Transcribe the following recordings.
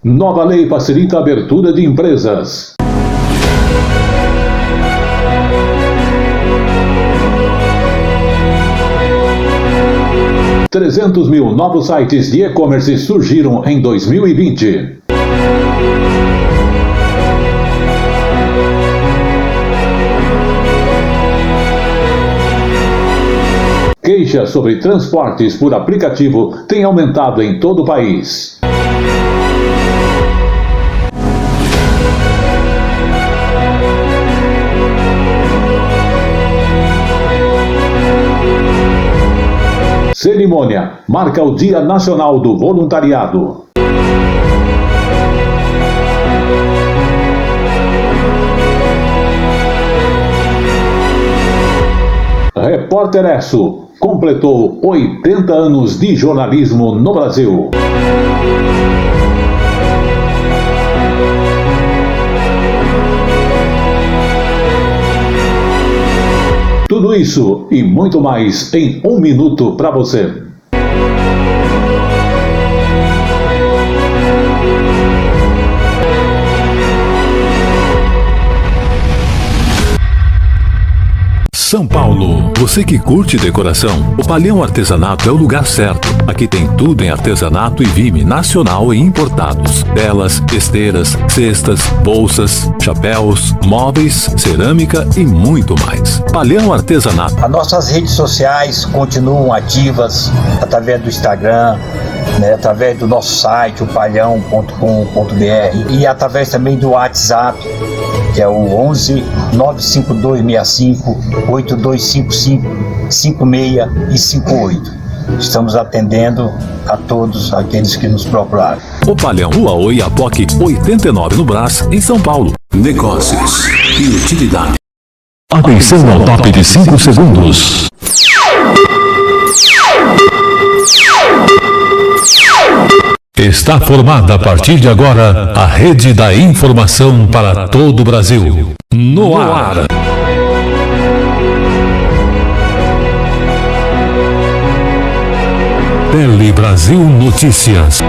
Nova lei facilita a abertura de empresas. $300 mil novos sites de e-commerce surgiram em 2020. Queixas sobre transportes por aplicativo têm aumentado em todo o país. Cerimônia marca o Dia Nacional do Voluntariado. Repórter Esso completou 80 anos de jornalismo no Brasil. Tudo isso e muito mais em 1 minuto para você. São Paulo, você que curte decoração, o Palhão Artesanato é o lugar certo. Aqui tem tudo em artesanato e vime nacional e importados. Telas, esteiras, cestas, bolsas, chapéus, móveis, cerâmica e muito mais. Palhão Artesanato. As nossas redes sociais continuam ativas através do Instagram, através do nosso site, o palhão.com.br, e através também do WhatsApp, que é o 11 95265 8255 56 e 58. Estamos atendendo a todos aqueles que nos procuraram. O Palhão, Rua Oiapoque, 89 no Brás, em São Paulo. Negócios e utilidade. Atenção ao top de 5 segundos. Está formada a partir de agora a rede da informação para todo o Brasil. No ar. Tele Brasil Notícias.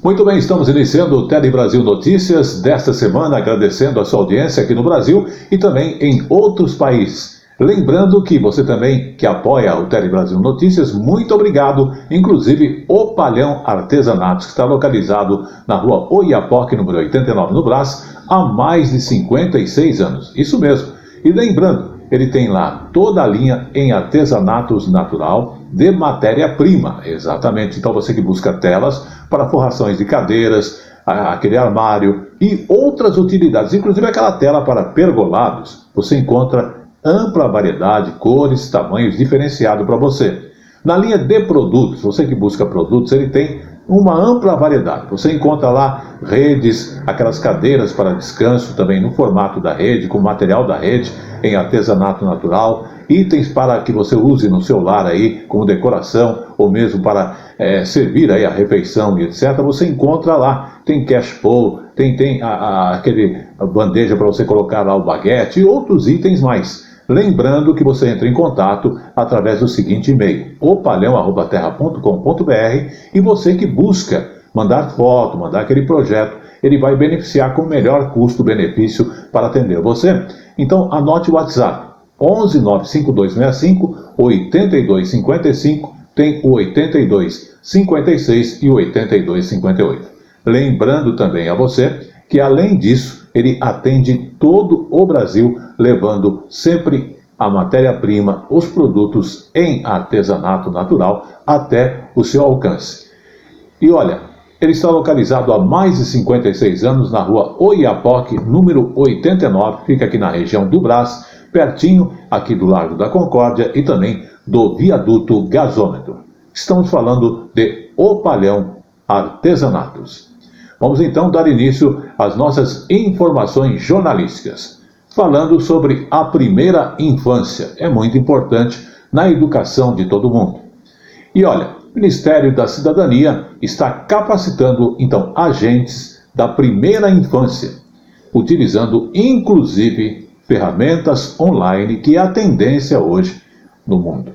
Muito bem, estamos iniciando o Tele Brasil Notícias desta semana, agradecendo a sua audiência aqui no Brasil e também em outros países. Lembrando que você também que apoia o Tele Brasil Notícias, muito obrigado. Inclusive o Palhão Artesanatos, que está localizado na rua Oiapoque, número 89 no Brás, há mais de 56 anos. Isso mesmo. E lembrando, ele tem lá toda a linha em artesanatos natural de matéria-prima. Exatamente. Então você que busca telas para forrações de cadeiras, aquele armário e outras utilidades, inclusive aquela tela para pergolados, você encontra ampla variedade, cores, tamanhos diferenciados para você. Na linha de produtos, você que busca produtos, ele tem uma ampla variedade. Você encontra lá redes, aquelas cadeiras para descanso também no formato da rede, com material da rede em artesanato natural, itens para que você use no seu lar aí como decoração ou mesmo para servir aí a refeição e etc. Você encontra lá, tem cash bowl, tem aquele bandeja para você colocar lá o baguete e outros itens mais. Lembrando que você entra em contato através do seguinte e-mail, opalhão@terra.com.br, e você que busca mandar foto, mandar aquele projeto, ele vai beneficiar com o melhor custo-benefício para atender você. Então anote o WhatsApp, 11 95265 8255, tem o 8256 e o 8258. Lembrando também a você que além disso, ele atende todo o Brasil, levando sempre a matéria-prima, os produtos em artesanato natural até o seu alcance. E olha, ele está localizado há mais de 56 anos na rua Oiapoque, número 89, fica aqui na região do Brás, pertinho aqui do Largo da Concórdia e também do viaduto Gasômetro. Estamos falando de O Palhão Artesanatos. Vamos então dar início às nossas informações jornalísticas, falando sobre a primeira infância. É muito importante na educação de todo mundo. E olha, o Ministério da Cidadania está capacitando então agentes da primeira infância, utilizando inclusive ferramentas online, que é a tendência hoje no mundo.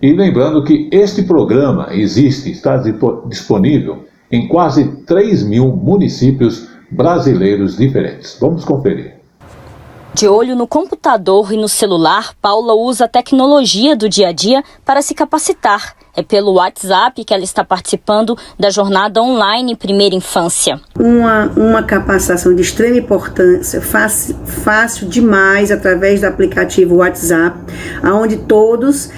E lembrando que este programa está disponível em quase 3.000 municípios brasileiros diferentes. Vamos conferir. De olho no computador e no celular, Paula usa a tecnologia do dia a dia para se capacitar. É pelo WhatsApp que ela está participando da jornada online Primeira Infância. Uma capacitação de extrema importância, fácil demais, através do aplicativo WhatsApp, onde todos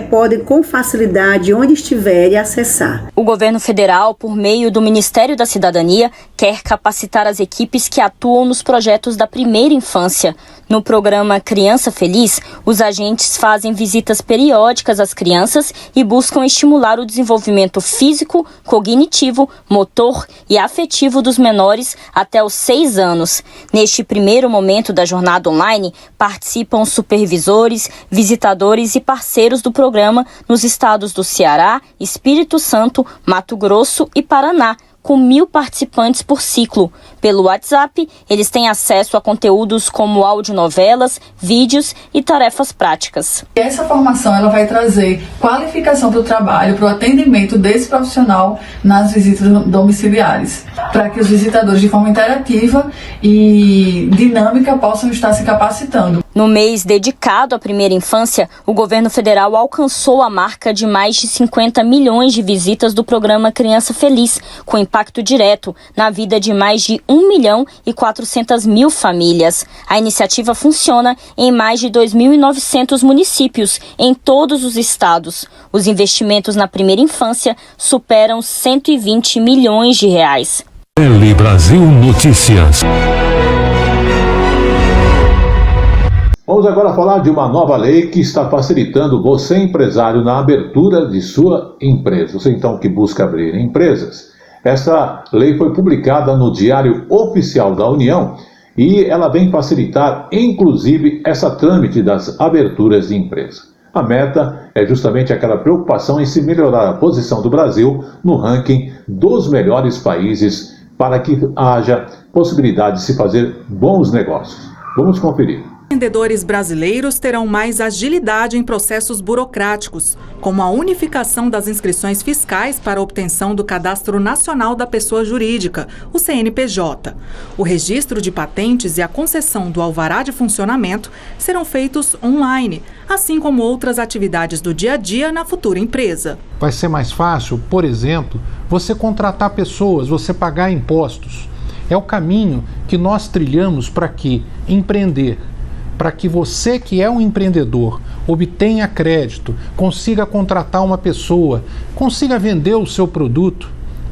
podem com facilidade, onde estiverem, acessar. O governo federal, por meio do Ministério da Cidadania, quer capacitar as equipes que atuam nos projetos da Primeira Infância. No programa Criança Feliz, os agentes fazem visitas periódicas às crianças e buscam estimular o desenvolvimento físico, cognitivo, motor e afetivo dos menores até os 6 anos. Neste primeiro momento da jornada online, participam supervisores, visitadores e parceiros do programa nos estados do Ceará, Espírito Santo, Mato Grosso e Paraná, com 1.000 participantes por ciclo. Pelo WhatsApp, eles têm acesso a conteúdos como audionovelas, vídeos e tarefas práticas. Essa formação ela vai trazer qualificação para o trabalho, para o atendimento desse profissional nas visitas domiciliares, para que os visitadores, de forma interativa e dinâmica, possam estar se capacitando. No mês dedicado à Primeira Infância, o governo federal alcançou a marca de mais de 50 milhões de visitas do programa Criança Feliz, com impacto direto na vida de mais de 1.400.000 famílias. A iniciativa funciona em mais de 2.900 municípios, em todos os estados. Os investimentos na Primeira Infância superam 120 milhões de reais. Tele Brasil Notícias. Vamos agora falar de uma nova lei que está facilitando você, empresário, na abertura de sua empresa. Você, então, que busca abrir empresas. Essa lei foi publicada no Diário Oficial da União e ela vem facilitar, inclusive, essa trâmite das aberturas de empresa. A meta é justamente aquela preocupação em se melhorar a posição do Brasil no ranking dos melhores países para que haja possibilidade de se fazer bons negócios. Vamos conferir. Empreendedores brasileiros terão mais agilidade em processos burocráticos, como a unificação das inscrições fiscais para a obtenção do Cadastro Nacional da Pessoa Jurídica, o CNPJ. O registro de patentes e a concessão do alvará de funcionamento serão feitos online, assim como outras atividades do dia a dia na futura empresa. Vai ser mais fácil, por exemplo, você contratar pessoas, você pagar impostos. É o caminho que nós trilhamos para que empreender, para que você que é um empreendedor obtenha crédito, consiga contratar uma pessoa, consiga vender o seu produto,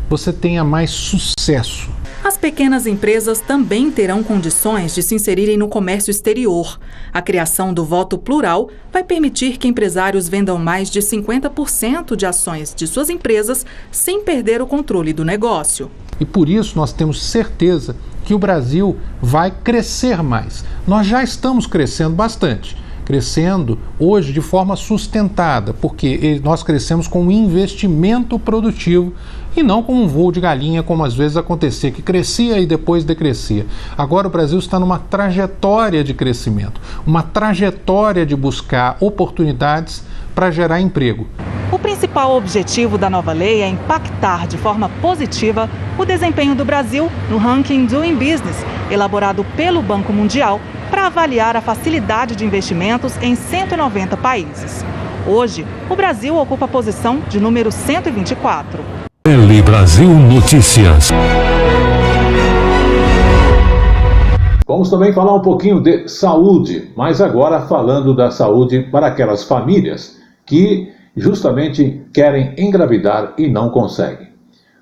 você tenha mais sucesso. As pequenas empresas também terão condições de se inserirem no comércio exterior. A criação do voto plural vai permitir que empresários vendam mais de 50% de ações de suas empresas sem perder o controle do negócio. E por isso nós temos certeza que o Brasil vai crescer mais. Nós já estamos crescendo bastante, crescendo hoje de forma sustentada, porque nós crescemos com um investimento produtivo e não com um voo de galinha, como às vezes acontecia, que crescia e depois decrescia. Agora o Brasil está numa trajetória de crescimento, uma trajetória de buscar oportunidades para gerar emprego. O principal objetivo da nova lei é impactar de forma positiva o desempenho do Brasil no ranking Doing Business, elaborado pelo Banco Mundial para avaliar a facilidade de investimentos em 190 países. Hoje, o Brasil ocupa a posição de número 124. Tele Brasil Notícias. Vamos também falar um pouquinho de saúde, mas agora falando da saúde para aquelas famílias que justamente querem engravidar e não conseguem.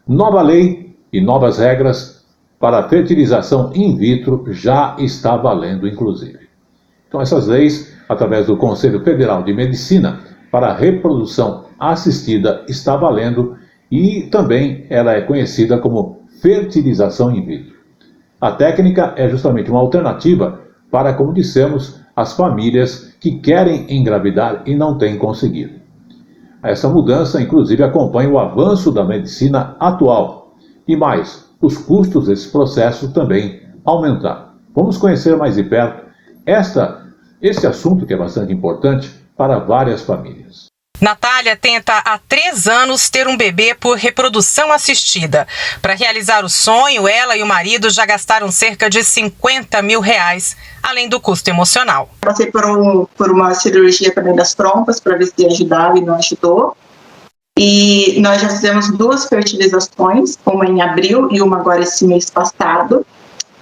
Nova lei e novas regras para a fertilização in vitro já está valendo, inclusive. Então essas leis, através do Conselho Federal de Medicina para a Reprodução Assistida, está valendo e também ela é conhecida como fertilização in vitro. A técnica é justamente uma alternativa para, como dissemos, as famílias que querem engravidar e não têm conseguido. Essa mudança, inclusive, acompanha o avanço da medicina atual. E mais, os custos desse processo também aumentaram. Vamos conhecer mais de perto esse assunto que é bastante importante para várias famílias. Natália tenta há 3 anos ter um bebê por reprodução assistida. Para realizar o sonho, ela e o marido já gastaram cerca de R$50 mil, além do custo emocional. Passei por uma cirurgia também das trompas para ver se ajudava e não ajudou. E nós já fizemos 2 fertilizações, uma em abril e uma agora esse mês passado,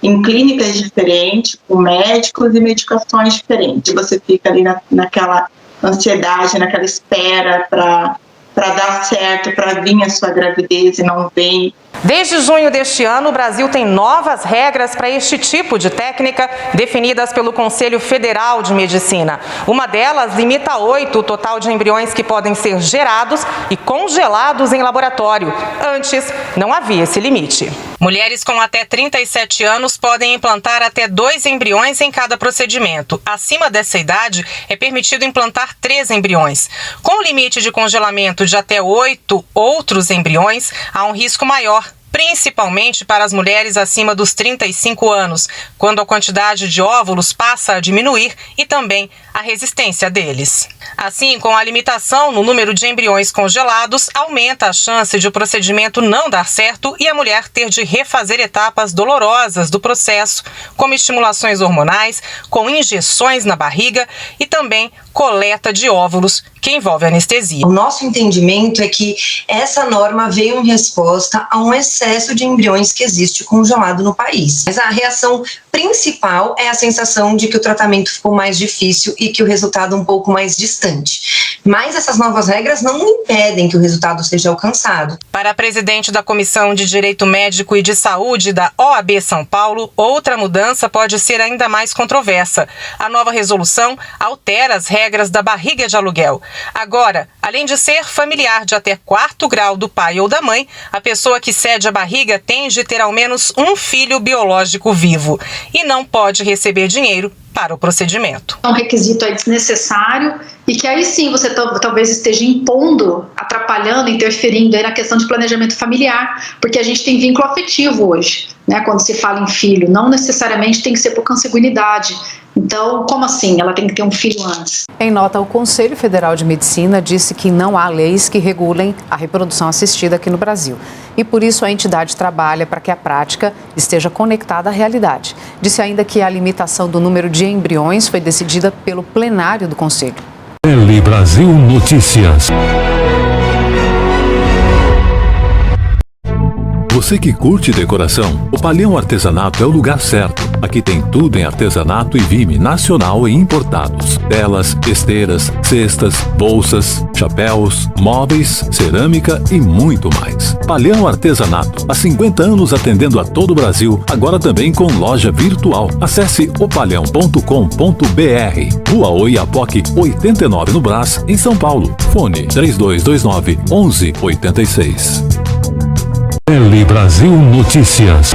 em clínicas diferentes, com médicos e medicações diferentes. Você fica ali naquela ansiedade, naquela espera para dar certo, para vir a sua gravidez e não vem. Desde junho deste ano, o Brasil tem novas regras para este tipo de técnica definidas pelo Conselho Federal de Medicina. Uma delas limita a 8 o total de embriões que podem ser gerados e congelados em laboratório. Antes, não havia esse limite. Mulheres com até 37 anos podem implantar até 2 embriões em cada procedimento. Acima dessa idade, é permitido implantar 3 embriões. Com o limite de congelamento de até 8 outros embriões, há um risco maior, principalmente para as mulheres acima dos 35 anos, quando a quantidade de óvulos passa a diminuir e também a resistência deles. Assim, com a limitação no número de embriões congelados, aumenta a chance de o procedimento não dar certo e a mulher ter de refazer etapas dolorosas do processo, como estimulações hormonais, com injeções na barriga e também coleta de óvulos, que envolve anestesia. O nosso entendimento é que essa norma veio em resposta a um excesso de embriões que existe congelado no país. Mas a reação principal é a sensação de que o tratamento ficou mais difícil e que o resultado um pouco mais distante. Mas essas novas regras não impedem que o resultado seja alcançado. Para a presidente da Comissão de Direito Médico e de Saúde da OAB São Paulo, outra mudança pode ser ainda mais controversa. A nova resolução altera as regras da barriga de aluguel. Agora, além de ser familiar de até 4º grau do pai ou da mãe, a pessoa que cede a barriga tem de ter ao menos um filho biológico vivo e não pode receber dinheiro para o procedimento. É um requisito desnecessário e que aí sim você talvez esteja impondo, atrapalhando, interferindo aí na questão de planejamento familiar, porque a gente tem vínculo afetivo hoje, né? Quando se fala em filho, não necessariamente tem que ser por consanguinidade. Então, como assim? Ela tem que ter um filho antes. Em nota, o Conselho Federal de Medicina disse que não há leis que regulem a reprodução assistida aqui no Brasil. E por isso a entidade trabalha para que a prática esteja conectada à realidade. Disse ainda que a limitação do número de embriões foi decidida pelo plenário do Conselho. Tele Brasil Notícias. Você que curte decoração, o Palhão Artesanato é o lugar certo. Aqui tem tudo em artesanato e vime nacional e importados. Telas, esteiras, cestas, bolsas, chapéus, móveis, cerâmica e muito mais. Palhão Artesanato, há 50 anos atendendo a todo o Brasil, agora também com loja virtual. Acesse opalhão.com.br. Rua Oiapoque, 89 no Brás, em São Paulo. Fone 3229-1186. Tele Brasil Notícias.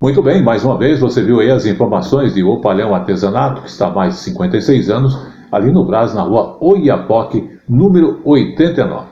Muito bem, mais uma vez você viu aí as informações de O Palhão Artesanato, que está há mais de 56 anos, ali no Brás, na rua Oiapoque, número 89.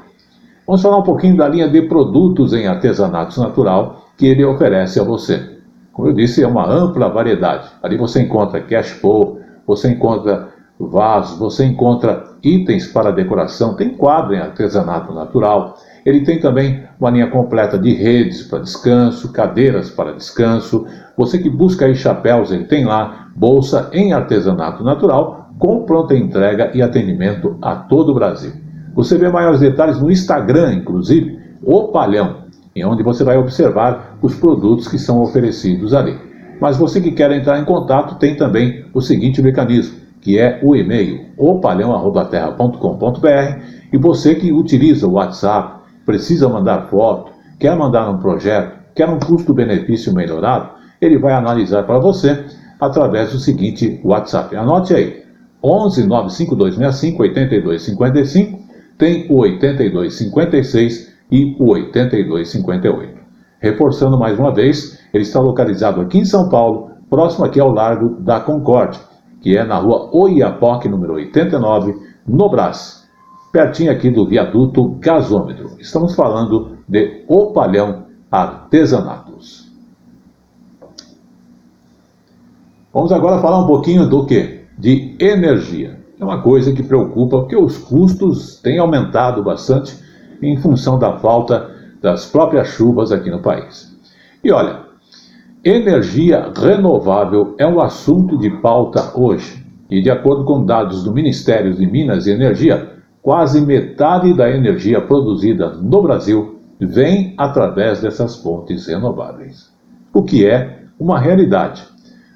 Vamos falar um pouquinho da linha de produtos em artesanato natural que ele oferece a você. Como eu disse, é uma ampla variedade. Ali você encontra cachepô, você encontra vasos, você encontra itens para decoração, tem quadro em artesanato natural. Ele tem também uma linha completa de redes para descanso, cadeiras para descanso. Você que busca aí chapéus, ele tem lá bolsa em artesanato natural com pronta entrega e atendimento a todo o Brasil. Você vê maiores detalhes no Instagram, inclusive, O Palhão, em onde você vai observar os produtos que são oferecidos ali. Mas você que quer entrar em contato tem também o seguinte mecanismo, que é o e-mail opalhão@terra.com.br, e você que utiliza o WhatsApp, precisa mandar foto, quer mandar um projeto, quer um custo-benefício melhorado, ele vai analisar para você através do seguinte WhatsApp. Anote aí, 11 95265 8255, tem o 8256 e o 8258. Reforçando mais uma vez, ele está localizado aqui em São Paulo, próximo aqui ao Largo da Concórdia, que é na rua Oiapoque, número 89, no Brás, pertinho aqui do viaduto Gasômetro. Estamos falando de O Palhão Artesanatos. Vamos agora falar um pouquinho do quê? De energia. é uma coisa que preocupa, porque os custos têm aumentado bastante em função da falta das próprias chuvas aqui no país. E olha, energia renovável é um assunto de pauta hoje. E de acordo com dados do Ministério de Minas e Energia, quase metade da energia produzida no Brasil vem através dessas fontes renováveis, o que é uma realidade.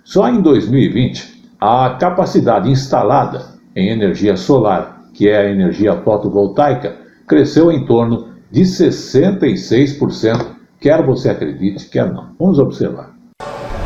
Só em 2020, a capacidade instalada em energia solar, que é a energia fotovoltaica, cresceu em torno de 66%, quer você acredite, quer não. Vamos observar.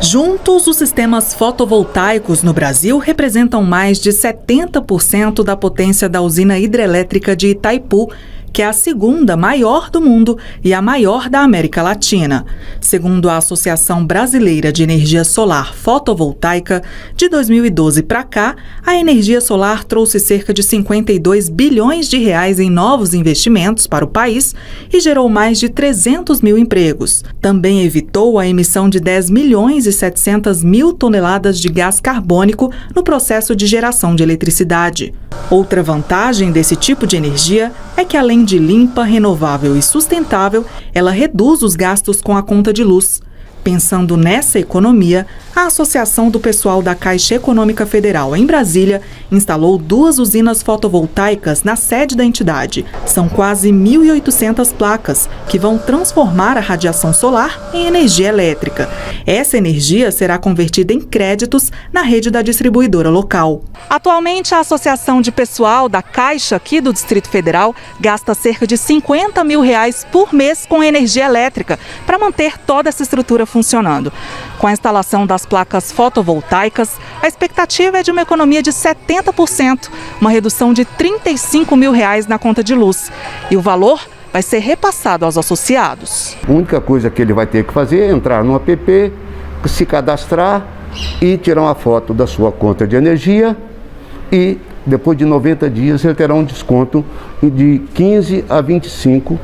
Juntos, os sistemas fotovoltaicos no Brasil representam mais de 70% da potência da usina hidrelétrica de Itaipu, que é a segunda maior do mundo e a maior da América Latina. Segundo a Associação Brasileira de Energia Solar Fotovoltaica, de 2012 para cá, a energia solar trouxe cerca de 52 bilhões de reais em novos investimentos para o país e gerou mais de 300 mil empregos. Também evitou a emissão de 10 milhões e 700 mil toneladas de gás carbônico no processo de geração de eletricidade. Outra vantagem desse tipo de energia é que, além de limpa, renovável e sustentável, ela reduz os gastos com a conta de luz. Pensando nessa economia, a Associação do Pessoal da Caixa Econômica Federal em Brasília instalou 2 usinas fotovoltaicas na sede da entidade. São quase 1.800 placas que vão transformar a radiação solar em energia elétrica. Essa energia será convertida em créditos na rede da distribuidora local. Atualmente, a Associação de Pessoal da Caixa aqui do Distrito Federal gasta cerca de R$50 mil por mês com energia elétrica para manter toda essa estrutura funcionando. Com a instalação das placas fotovoltaicas, a expectativa é de uma economia de 70%, uma redução de R$35 mil na conta de luz. E o valor vai ser repassado aos associados. A única coisa que ele vai ter que fazer é entrar no app, se cadastrar e tirar uma foto da sua conta de energia e depois de 90 dias ele terá um desconto de R$15 a R$25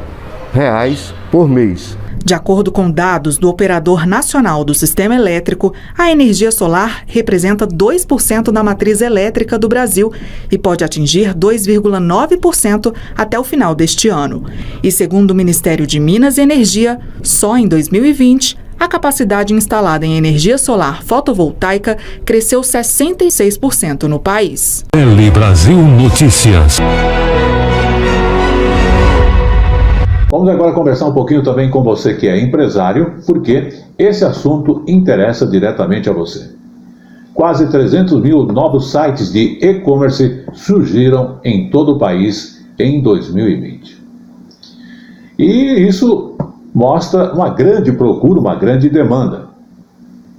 por mês. De acordo com dados do Operador Nacional do Sistema Elétrico, a energia solar representa 2% da matriz elétrica do Brasil e pode atingir 2,9% até o final deste ano. E segundo o Ministério de Minas e Energia, só em 2020, a capacidade instalada em energia solar fotovoltaica cresceu 66% no país. Tele Brasil Notícias. Vamos agora conversar um pouquinho também com você que é empresário, porque esse assunto interessa diretamente a você. Quase 300 mil novos sites de e-commerce surgiram em todo o país em 2020. E isso mostra uma grande procura, uma grande demanda.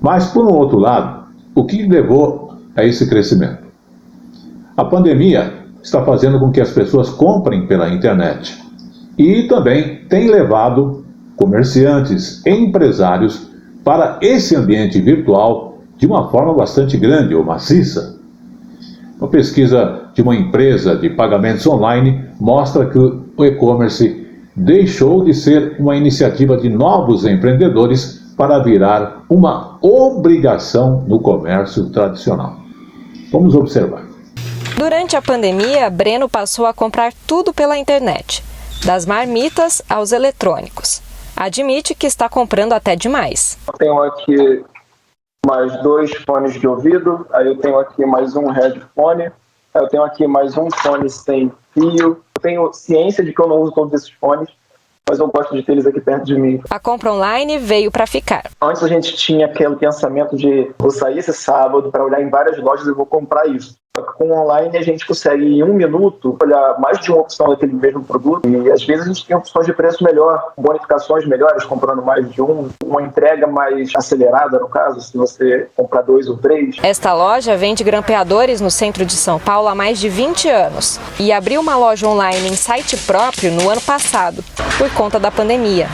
Mas, por um outro lado, o que levou a esse crescimento? A pandemia está fazendo com que as pessoas comprem pela internet. E também tem levado comerciantes e empresários para esse ambiente virtual de uma forma bastante grande ou maciça. Uma pesquisa de uma empresa de pagamentos online mostra que o e-commerce deixou de ser uma iniciativa de novos empreendedores para virar uma obrigação no comércio tradicional. Vamos observar. Durante a pandemia, Breno passou a comprar tudo pela internet. Das marmitas aos eletrônicos. Admite que está comprando até demais. Eu tenho aqui mais 2 fones de ouvido, aí eu tenho aqui mais um headphone, aí eu tenho aqui mais um fone sem fio. Eu tenho ciência de que eu não uso todos esses fones, mas eu gosto de ter eles aqui perto de mim. A compra online veio para ficar. Antes a gente tinha aquele pensamento de vou sair esse sábado para olhar em várias lojas e vou comprar isso. Com o online a gente consegue em 1 minuto olhar mais de uma opção daquele mesmo produto e às vezes a gente tem opções de preço melhor, bonificações melhores, comprando mais de um, uma entrega mais acelerada no caso, se você comprar 2 ou 3. Esta loja vende grampeadores no centro de São Paulo há mais de 20 anos e abriu uma loja online em site próprio no ano passado, por conta da pandemia.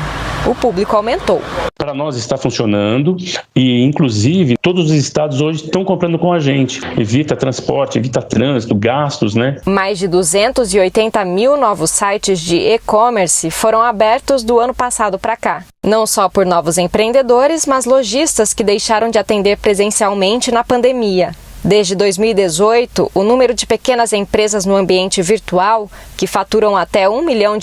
O público aumentou. Para nós está funcionando e, inclusive, todos os estados hoje estão comprando com a gente. Evita transporte, evita trânsito, gastos, né? Mais de 280 mil novos sites de e-commerce foram abertos do ano passado para cá. Não só por novos empreendedores, mas lojistas que deixaram de atender presencialmente na pandemia. Desde 2018, o número de pequenas empresas no ambiente virtual, que faturam até R$1 milhão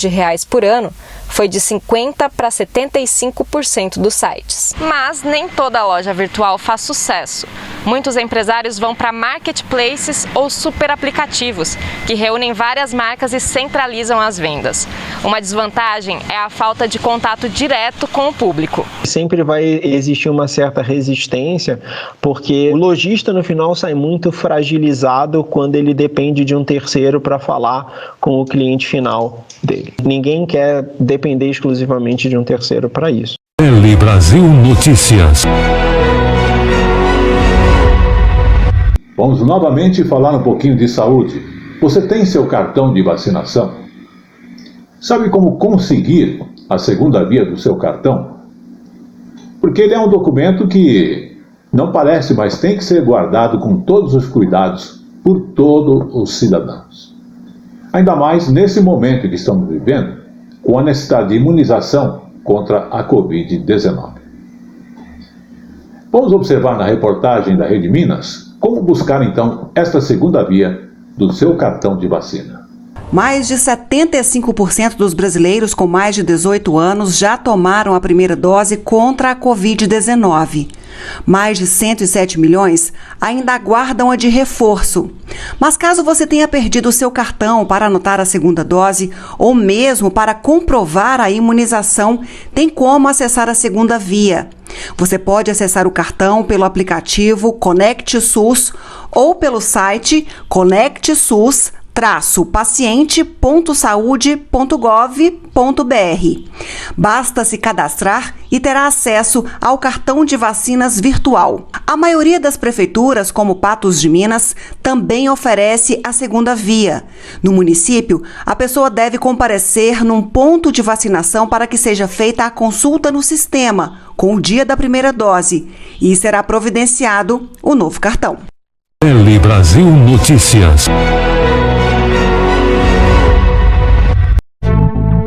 por ano, foi de 50% para 75% dos sites. Mas nem toda loja virtual faz sucesso. Muitos empresários vão para marketplaces ou super aplicativos, que reúnem várias marcas e centralizam as vendas. Uma desvantagem é a falta de contato direto com o público. Sempre vai existir uma certa resistência, porque o lojista no final sai muito fragilizado quando ele depende de um terceiro para falar com o cliente final dele. Ninguém quer depender exclusivamente de um terceiro para isso. Tele Brasil Notícias. Vamos novamente falar um pouquinho de saúde. Você tem seu cartão de vacinação? Sabe como conseguir a segunda via do seu cartão? Porque ele é um documento que não parece, mas tem que ser guardado com todos os cuidados por todos os cidadãos. Ainda mais nesse momento que estamos vivendo, com a necessidade de imunização contra a Covid-19. Vamos observar na reportagem da Rede Minas como buscar então esta segunda via do seu cartão de vacina. Mais de 75% dos brasileiros com mais de 18 anos já tomaram a primeira dose contra a Covid-19. Mais de 107 milhões ainda aguardam a de reforço. Mas caso você tenha perdido o seu cartão para anotar a segunda dose ou mesmo para comprovar a imunização, tem como acessar a segunda via. Você pode acessar o cartão pelo aplicativo Conecte SUS ou pelo site conectesus-paciente.saude.gov.br. Basta se cadastrar e terá acesso ao cartão de vacinas virtual. A maioria das prefeituras, como Patos de Minas, também oferece a segunda via. No município, a pessoa deve comparecer num ponto de vacinação para que seja feita a consulta no sistema, com o dia da primeira dose, e será providenciado o novo cartão. Tele Brasil Notícias.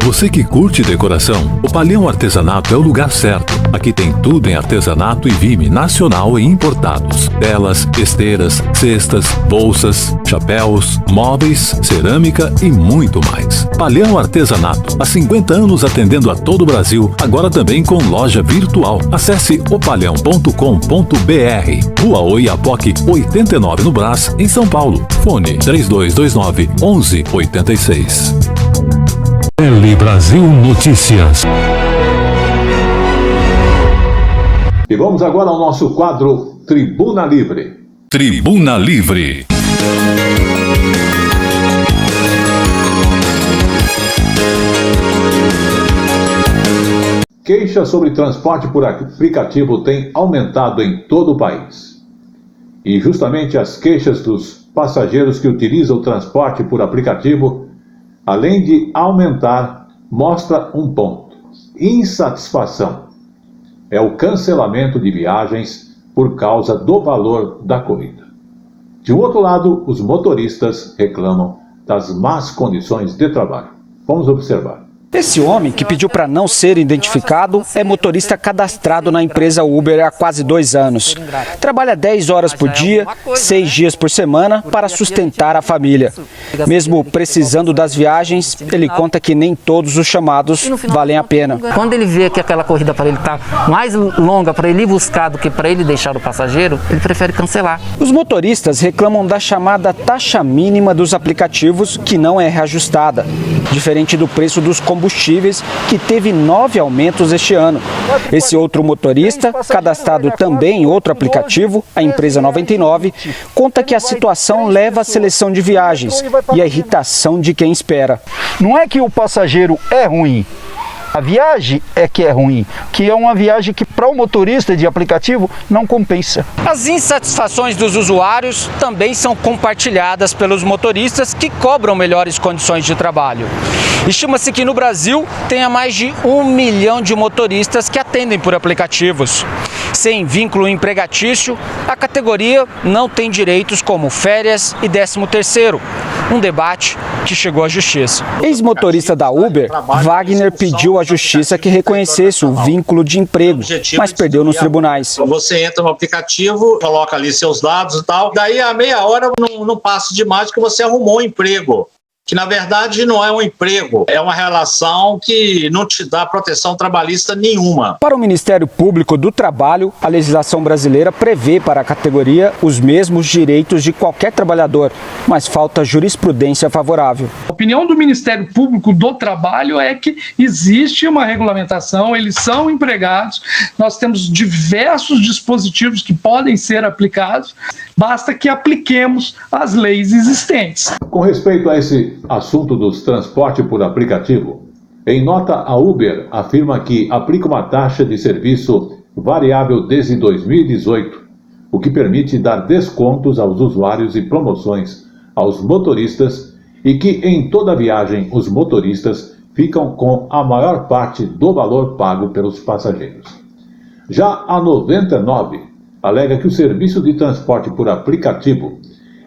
Você que curte decoração, o Palhão Artesanato é o lugar certo. Aqui tem tudo em artesanato e vime nacional e importados. Telas, esteiras, cestas, bolsas, chapéus, móveis, cerâmica e muito mais. Palhão Artesanato, há 50 anos atendendo a todo o Brasil, agora também com loja virtual. Acesse opalhão.com.br. Rua Oiapoque, 89 no Brás, em São Paulo. Fone 3229-1186. Tele Brasil Notícias. E vamos agora ao nosso quadro Tribuna Livre. Tribuna Livre. Queixas sobre transporte por aplicativo têm aumentado em todo o país. E justamente as queixas dos passageiros que utilizam o transporte por aplicativo, além de aumentar, mostra um ponto: insatisfação. É o cancelamento de viagens por causa do valor da corrida. De um outro lado, os motoristas reclamam das más condições de trabalho. Vamos observar. Esse homem, que pediu para não ser identificado, é motorista cadastrado na empresa Uber há quase 2 anos. Trabalha 10 horas por dia, 6 dias por semana, para sustentar a família. Mesmo precisando das viagens, ele conta que nem todos os chamados valem a pena. Quando ele vê que aquela corrida para ele está mais longa para ele ir buscar do que para ele deixar o passageiro, ele prefere cancelar. Os motoristas reclamam da chamada taxa mínima dos aplicativos, que não é reajustada, diferente do preço dos combustíveis, que teve 9 aumentos este ano. Esse outro motorista, cadastrado também em outro aplicativo, a empresa 99, conta que a situação leva à seleção de viagens e à irritação de quem espera. Não é que o passageiro é ruim, a viagem é que é ruim, que é uma viagem que para o motorista de aplicativo não compensa. As insatisfações dos usuários também são compartilhadas pelos motoristas, que cobram melhores condições de trabalho. Estima-se que no Brasil tenha mais de 1 milhão de motoristas que atendem por aplicativos. Sem vínculo empregatício, a categoria não tem direitos como férias e 13º, um debate que chegou à justiça. Ex-motorista da Uber, Wagner pediu à justiça que reconhecesse o vínculo de emprego, mas perdeu nos tribunais. Você entra no aplicativo, coloca ali seus dados e tal, daí a meia hora não passa de mais que você arrumou um emprego. Que na verdade não é um emprego, é uma relação que não te dá proteção trabalhista nenhuma. Para o Ministério Público do Trabalho, a legislação brasileira prevê para a categoria os mesmos direitos de qualquer trabalhador, mas falta jurisprudência favorável. A opinião do Ministério Público do Trabalho é que existe uma regulamentação, eles são empregados, nós temos diversos dispositivos que podem ser aplicados, basta que apliquemos as leis existentes. Com respeito a esse assunto dos transportes por aplicativo, em nota a Uber afirma que aplica uma taxa de serviço variável desde 2018, o que permite dar descontos aos usuários e promoções aos motoristas e que em toda viagem os motoristas ficam com a maior parte do valor pago pelos passageiros. Já a 99 alega que o serviço de transporte por aplicativo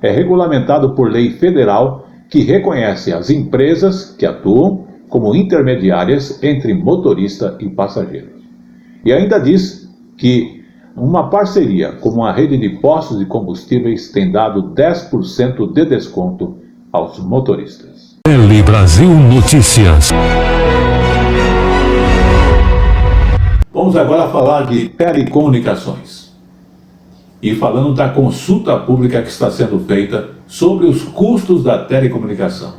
é regulamentado por lei federal que reconhece as empresas que atuam como intermediárias entre motorista e passageiro. E ainda diz que uma parceria com uma rede de postos de combustíveis tem dado 10% de desconto aos motoristas. Tele Brasil Notícias. Vamos agora falar de telecomunicações. E falando da consulta pública que está sendo feita sobre os custos da telecomunicação.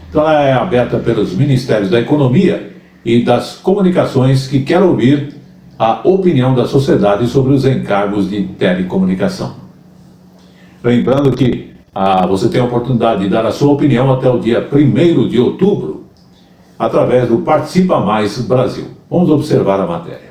Então ela é aberta pelos Ministérios da Economia e das Comunicações que quer ouvir a opinião da sociedade sobre os encargos de telecomunicação. Lembrando que você tem a oportunidade de dar a sua opinião até o dia 1º de outubro, através do Participa Mais Brasil. Vamos observar a matéria.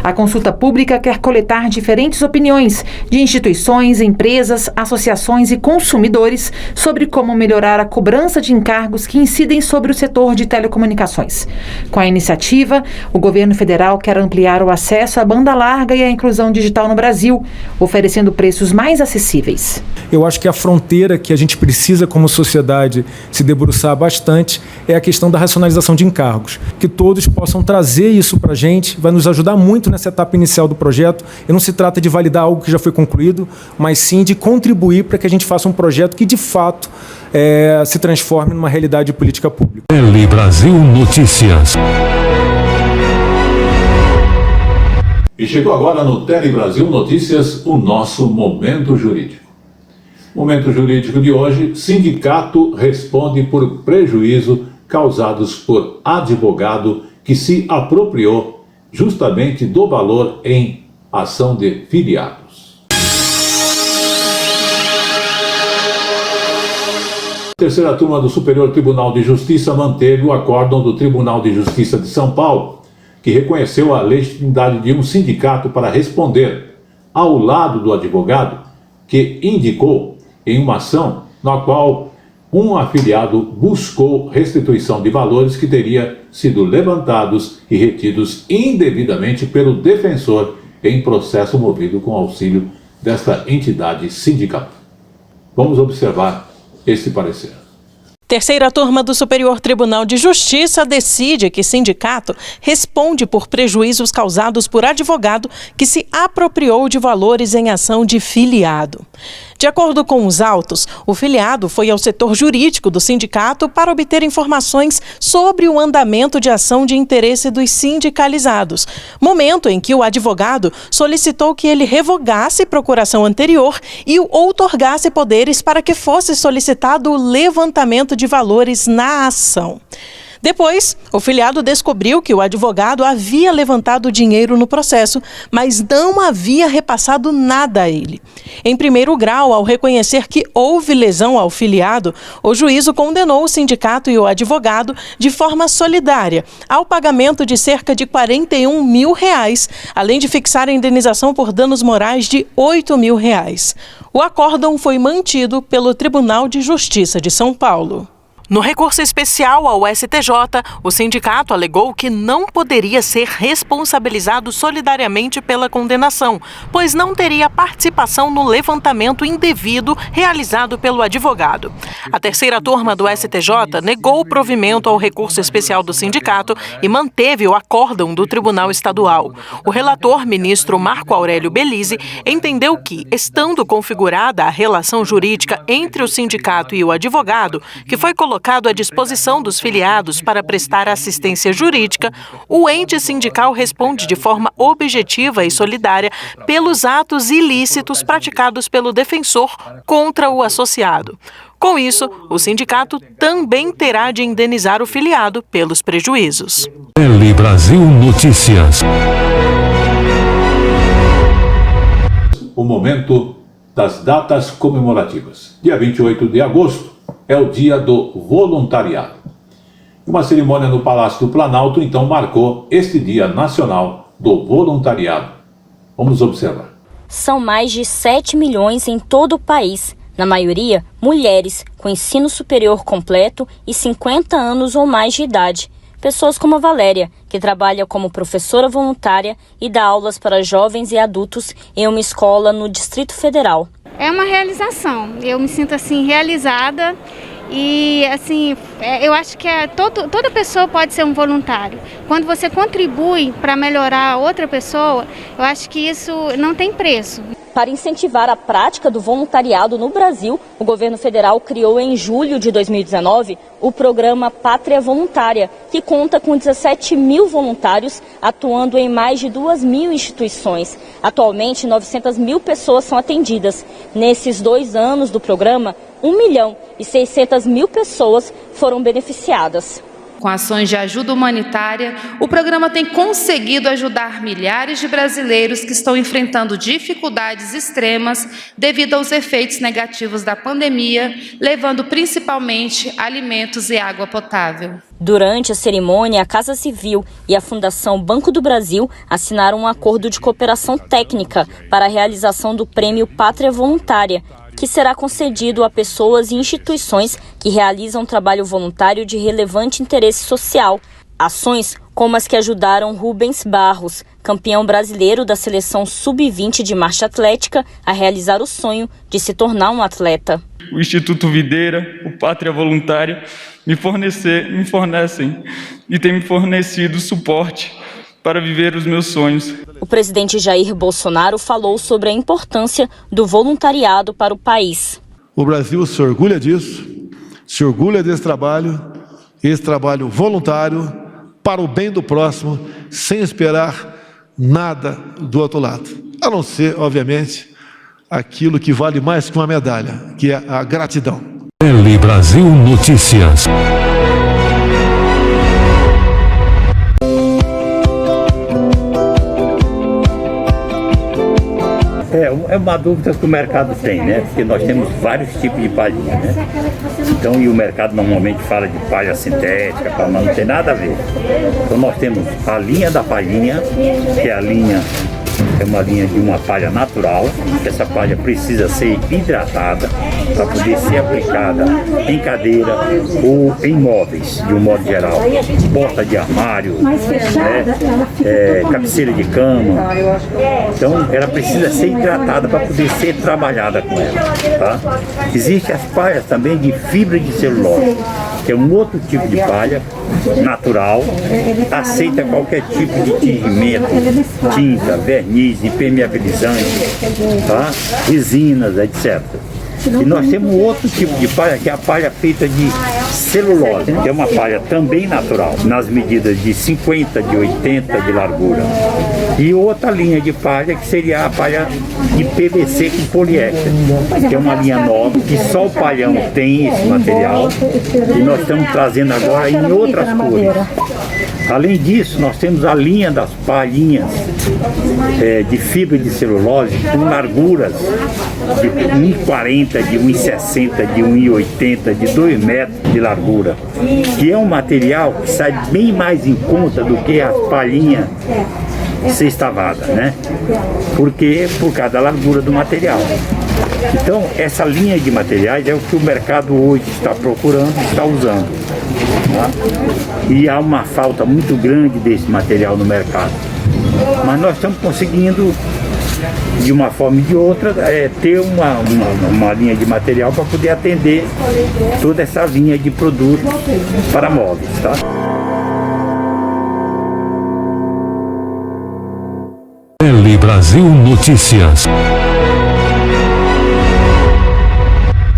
A consulta pública quer coletar diferentes opiniões de instituições, empresas, associações e consumidores sobre como melhorar a cobrança de encargos que incidem sobre o setor de telecomunicações. Com a iniciativa, o governo federal quer ampliar o acesso à banda larga e à inclusão digital no Brasil, oferecendo preços mais acessíveis. Eu acho que a fronteira que a gente precisa como sociedade se debruçar bastante é a questão da racionalização de encargos. Que todos possam trazer isso para a gente, vai nos ajudar muito nessa etapa inicial do projeto. E não se trata de validar algo que já foi concluído, mas sim de contribuir para que a gente faça um projeto que de fato se transforme numa realidade de política pública. Tele Brasil Notícias. E chegou agora no Tele Brasil Notícias o nosso Momento Jurídico. Momento Jurídico de hoje: sindicato responde por prejuízo causados por advogado que se apropriou justamente do valor em ação de filiados. A terceira turma do Superior Tribunal de Justiça manteve o acórdão do Tribunal de Justiça de São Paulo, que reconheceu a legitimidade de um sindicato para responder ao lado do advogado que indicou em uma ação na qual um afiliado buscou restituição de valores que teria sido levantados e retidos indevidamente pelo defensor em processo movido com auxílio desta entidade sindical. Vamos observar este parecer. Terceira turma do Superior Tribunal de Justiça decide que sindicato responde por prejuízos causados por advogado que se apropriou de valores em ação de filiado. De acordo com os autos, o filiado foi ao setor jurídico do sindicato para obter informações sobre o andamento de ação de interesse dos sindicalizados, momento em que o advogado solicitou que ele revogasse procuração anterior e o outorgasse poderes para que fosse solicitado o levantamento de valores na ação. Depois, o filiado descobriu que o advogado havia levantado dinheiro no processo, mas não havia repassado nada a ele. Em primeiro grau, ao reconhecer que houve lesão ao filiado, o juízo condenou o sindicato e o advogado de forma solidária ao pagamento de cerca de R$41 mil, além de fixar a indenização por danos morais de R$8 mil. O acórdão foi mantido pelo Tribunal de Justiça de São Paulo. No recurso especial ao STJ, o sindicato alegou que não poderia ser responsabilizado solidariamente pela condenação, pois não teria participação no levantamento indevido realizado pelo advogado. A terceira turma do STJ negou o provimento ao recurso especial do sindicato e manteve o acórdão do Tribunal Estadual. O relator, ministro Marco Aurélio Belize, entendeu que, estando configurada a relação jurídica entre o sindicato e o advogado, que foi colocado à disposição dos filiados para prestar assistência jurídica, o ente sindical responde de forma objetiva e solidária pelos atos ilícitos praticados pelo defensor contra o associado. Com isso, o sindicato também terá de indenizar o filiado pelos prejuízos. Tele Brasil Notícias. O momento das datas comemorativas. Dia 28 de agosto é o dia do voluntariado. Uma cerimônia no Palácio do Planalto, então, marcou este Dia Nacional do Voluntariado. Vamos observar. São mais de 7 milhões em todo o país, na maioria mulheres com ensino superior completo e 50 anos ou mais de idade. Pessoas como a Valéria, que trabalha como professora voluntária e dá aulas para jovens e adultos em uma escola no Distrito Federal. É uma realização, eu me sinto assim realizada e assim, eu acho que toda pessoa pode ser um voluntário. Quando você contribui para melhorar outra pessoa, eu acho que isso não tem preço. Para incentivar a prática do voluntariado no Brasil, o governo federal criou em julho de 2019 o programa Pátria Voluntária, que conta com 17 mil voluntários atuando em mais de 2.000 instituições. Atualmente, 900 mil pessoas são atendidas. Nesses 2 anos do programa, 1.600.000 pessoas foram beneficiadas. Com ações de ajuda humanitária, o programa tem conseguido ajudar milhares de brasileiros que estão enfrentando dificuldades extremas devido aos efeitos negativos da pandemia, levando principalmente alimentos e água potável. Durante a cerimônia, a Casa Civil e a Fundação Banco do Brasil assinaram um acordo de cooperação técnica para a realização do Prêmio Pátria Voluntária, que será concedido a pessoas e instituições que realizam trabalho voluntário de relevante interesse social. Ações como as que ajudaram Rubens Barros, campeão brasileiro da seleção sub-20 de marcha atlética, a realizar o sonho de se tornar um atleta. O Instituto Videira, o Pátria Voluntária, me fornecem e têm me fornecido suporte para viver os meus sonhos. O presidente Jair Bolsonaro falou sobre a importância do voluntariado para o país. O Brasil se orgulha disso, se orgulha desse trabalho voluntário para o bem do próximo, sem esperar nada do outro lado. A não ser, obviamente, aquilo que vale mais que uma medalha, que é a gratidão. Tele Brasil Notícias. É uma dúvida que o mercado tem, né? Porque nós temos vários tipos de palhinha, né? Então, e o mercado normalmente fala de palha sintética, mas não tem nada a ver. Então nós temos a linha da palhinha, que é a linha, é uma linha de uma palha natural, que essa palha precisa ser hidratada para poder ser aplicada em cadeira ou em móveis, de um modo geral. Porta de armário, cabeceira de cama. Então ela precisa ser hidratada para poder ser trabalhada com ela. Tá? Existem as palhas também de fibra de celulose, que é um outro tipo de palha natural, aceita qualquer tipo de tingimento, tinta, verniz, impermeabilizante, tá? Resinas, etc. E nós temos outro tipo de palha, que é a palha feita de celulose, que é uma palha também natural, nas medidas de 50, de 80 de largura. E outra linha de palha, que seria a palha de PVC com poliéster, que é uma linha nova, que só o palhão tem esse material, e nós estamos trazendo agora em outras cores. Além disso, nós temos a linha das palhinhas de fibra de celulose com larguras de 1,40, de 1,60, de 1,80, de 2 metros de largura, que é um material que sai bem mais em conta do que as palhinhas sextavadas, né? Porque por causa da largura do material. Então, essa linha de materiais é o que o mercado hoje está procurando, está usando. Tá? E há uma falta muito grande desse material no mercado. Mas nós estamos conseguindo, de uma forma e de outra, ter uma linha de material para poder atender toda essa linha de produtos para móveis. Tá? Brasil Notícias.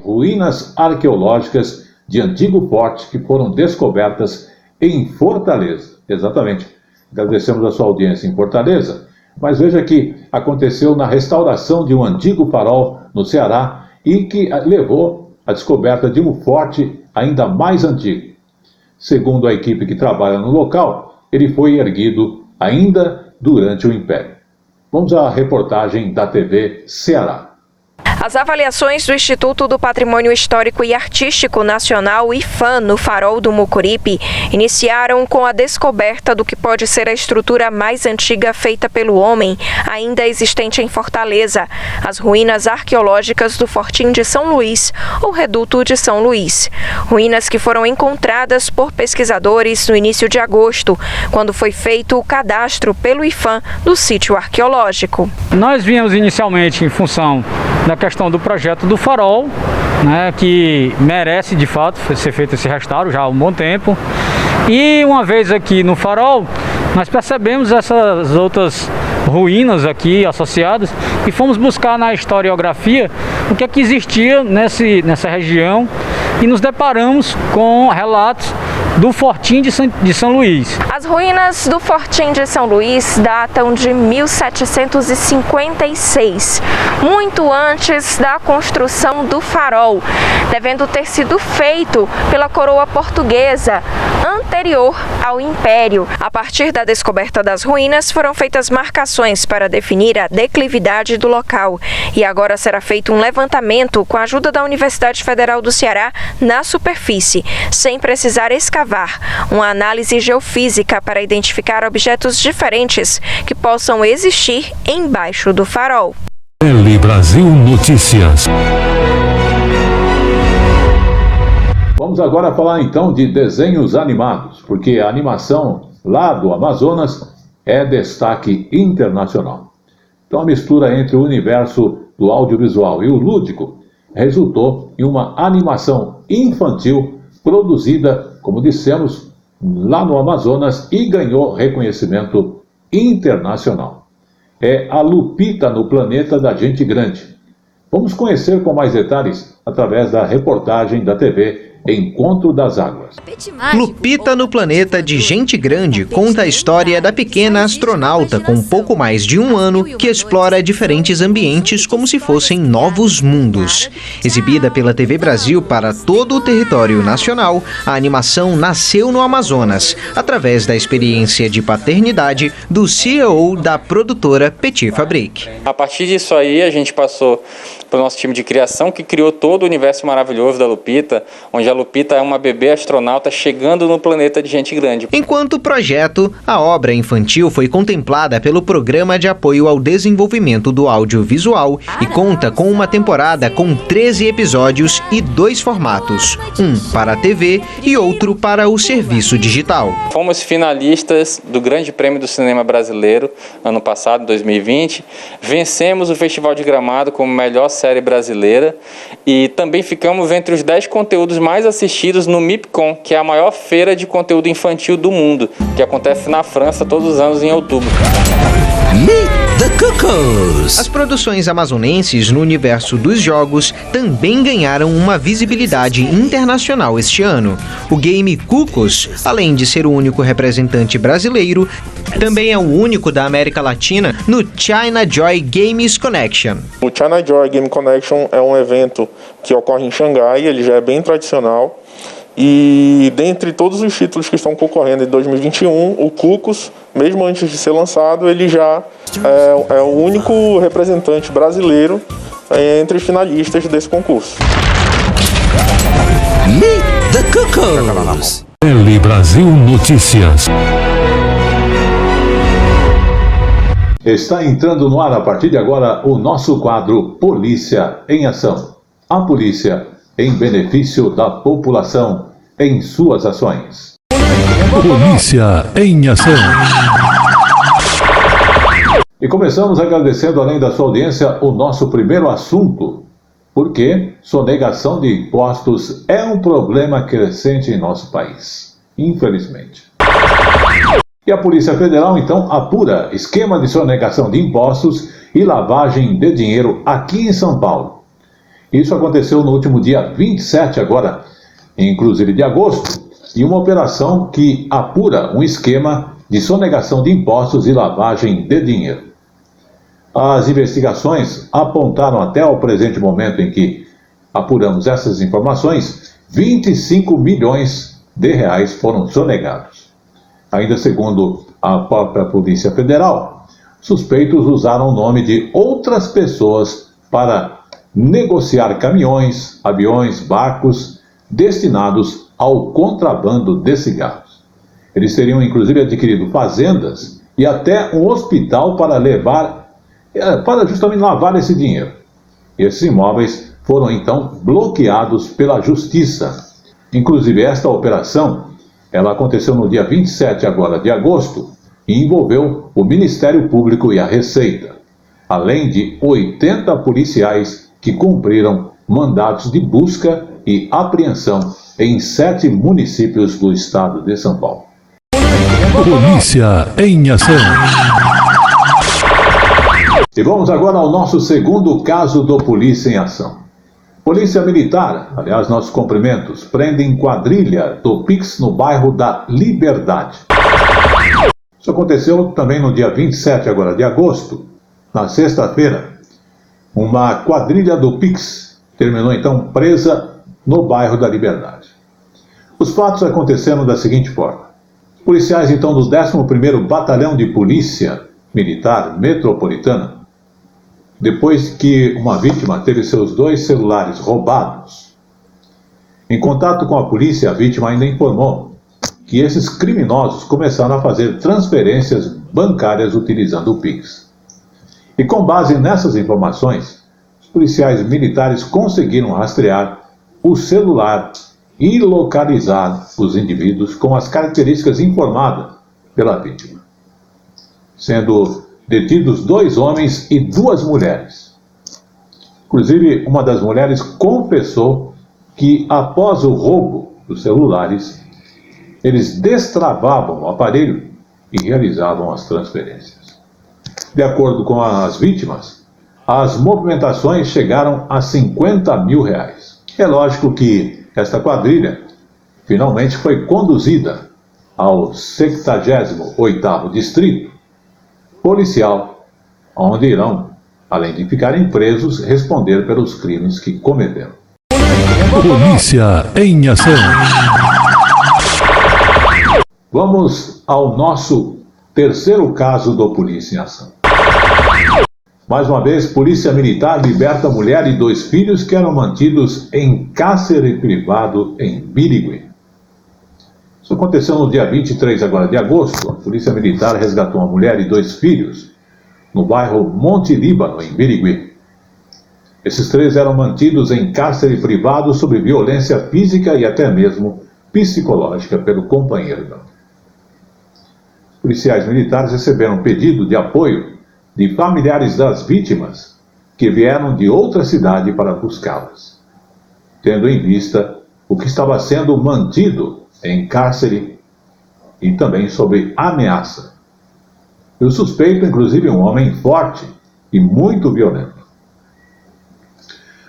Ruínas arqueológicas de antigo forte que foram descobertas em Fortaleza. Exatamente. Agradecemos a sua audiência em Fortaleza. Mas veja que aconteceu na restauração de um antigo farol no Ceará e que levou à descoberta de um forte ainda mais antigo. Segundo a equipe que trabalha no local, ele foi erguido ainda durante o Império. Vamos à reportagem da TV Ceará. As avaliações do Instituto do Patrimônio Histórico e Artístico Nacional, IPHAN, no Farol do Mucuripe, iniciaram com a descoberta do que pode ser a estrutura mais antiga feita pelo homem, ainda existente em Fortaleza, as ruínas arqueológicas do Fortim de São Luís, ou Reduto de São Luís. Ruínas que foram encontradas por pesquisadores no início de agosto, quando foi feito o cadastro pelo IPHAN do sítio arqueológico. Nós viemos inicialmente em função da questão do projeto do farol, né, que merece de fato ser feito esse restauro já há um bom tempo. E uma vez aqui no farol, nós percebemos essas outras ruínas aqui associadas e fomos buscar na historiografia o que é que existia nessa região e nos deparamos com relatos do Fortim de São Luís. As ruínas do Fortim de São Luís datam de 1756, muito antes da construção do farol, devendo ter sido feito pela coroa portuguesa anterior ao Império. A partir da descoberta das ruínas, foram feitas marcações para definir a declividade do local. E agora será feito um levantamento com a ajuda da Universidade Federal do Ceará na superfície, sem precisar escavar. Uma análise geofísica para identificar objetos diferentes que possam existir embaixo do farol. Brasil Notícias. Vamos agora falar então de desenhos animados, porque a animação lá do Amazonas é destaque internacional. Então a mistura entre o universo do audiovisual e o lúdico resultou em uma animação infantil produzida, como dissemos, lá no Amazonas e ganhou reconhecimento internacional. É a Lupita no Planeta da Gente Grande. Vamos conhecer com mais detalhes através da reportagem da TV Encontro das Águas. Lupita no Planeta de Gente Grande conta a história da pequena astronauta com pouco mais de um ano que explora diferentes ambientes como se fossem novos mundos. Exibida pela TV Brasil para todo o território nacional, a animação nasceu no Amazonas, através da experiência de paternidade do CEO da produtora Petit Fabrique. A partir disso aí, a gente passou para o nosso time de criação, que criou todo o universo maravilhoso da Lupita, onde a Lupita é uma bebê astronauta chegando no planeta de Gente Grande. Enquanto projeto, a obra infantil foi contemplada pelo Programa de Apoio ao Desenvolvimento do Audiovisual e conta com uma temporada com 13 episódios e 2 formatos, um para a TV e outro para o serviço digital. Fomos finalistas do Grande Prêmio do Cinema Brasileiro, ano passado, 2020. Vencemos o Festival de Gramado como melhor série brasileira e também ficamos entre os 10 conteúdos mais assistidos no MIPCOM, que é a maior feira de conteúdo infantil do mundo, que acontece na França todos os anos em outubro. Meet the Cuckoos! As produções amazonenses no universo dos jogos também ganharam uma visibilidade internacional este ano. O game Cuckoos, além de ser o único representante brasileiro, também é o único da América Latina no China Joy Games Connection. O China Joy Game Connection é um evento que ocorre em Xangai, ele já é bem tradicional. E dentre todos os títulos que estão concorrendo em 2021, o Cuckoos, mesmo antes de ser lançado, ele já é o único representante brasileiro entre os finalistas desse concurso. Meet the Cuckoos. Brasil Notícias. Está entrando no ar a partir de agora o nosso quadro Polícia em Ação. A polícia em benefício da população em suas ações. Polícia em Ação. E começamos agradecendo, além da sua audiência, o nosso primeiro assunto, porque sonegação de impostos é um problema crescente em nosso país, infelizmente. E a Polícia Federal, então, apura esquema de sonegação de impostos e lavagem de dinheiro aqui em São Paulo. Isso aconteceu no último dia 27 agora, inclusive de agosto, e uma operação que apura um esquema de sonegação de impostos e lavagem de dinheiro. As investigações apontaram até o presente momento em que apuramos essas informações, 25 milhões de reais foram sonegados. Ainda segundo a própria Polícia Federal, suspeitos usaram o nome de outras pessoas para negociar caminhões, aviões, barcos destinados ao contrabando de cigarros. Eles teriam inclusive adquirido fazendas e até um hospital para justamente lavar esse dinheiro. Esses imóveis foram então bloqueados pela Justiça. Inclusive esta operação, ela aconteceu no dia 27 agora de agosto e envolveu o Ministério Público e a Receita, além de 80 policiais que cumpriram mandados de busca e apreensão em 7 municípios do estado de São Paulo. Polícia em Ação. E vamos agora ao nosso segundo caso do Polícia em Ação. Polícia Militar, aliás, nossos cumprimentos, prendem quadrilha do Pix no bairro da Liberdade. Isso aconteceu também no dia 27 agora de agosto, na sexta-feira. Uma quadrilha do Pix terminou então presa no bairro da Liberdade. Os fatos aconteceram da seguinte forma. Os policiais então do 11º Batalhão de Polícia Militar Metropolitana, depois que uma vítima teve seus 2 celulares roubados. Em contato com a polícia, a vítima ainda informou que esses criminosos começaram a fazer transferências bancárias utilizando o Pix. E com base nessas informações, os policiais militares conseguiram rastrear o celular e localizar os indivíduos com as características informadas pela vítima, sendo detidos 2 homens e 2 mulheres. Inclusive, uma das mulheres confessou que, após o roubo dos celulares, eles destravavam o aparelho e realizavam as transferências. De acordo com as vítimas, as movimentações chegaram a 50 mil reais. É lógico que esta quadrilha finalmente foi conduzida ao 78º Distrito Policial, onde irão, além de ficarem presos, responder pelos crimes que cometeram. Polícia em Ação. Vamos ao nosso terceiro caso do Polícia em Ação. Mais uma vez, Polícia Militar liberta mulher e 2 filhos que eram mantidos em cárcere privado em Birigui. Isso aconteceu no dia 23 agora de agosto. A Polícia Militar resgatou uma mulher e 2 filhos no bairro Monte Líbano, em Birigui. Esses 3 eram mantidos em cárcere privado sob violência física e até mesmo psicológica pelo companheiro. Os policiais militares receberam pedido de apoio de familiares das vítimas que vieram de outra cidade para buscá-las, tendo em vista o que estava sendo mantido em cárcere e também sob ameaça. E o suspeito, inclusive, um homem forte e muito violento.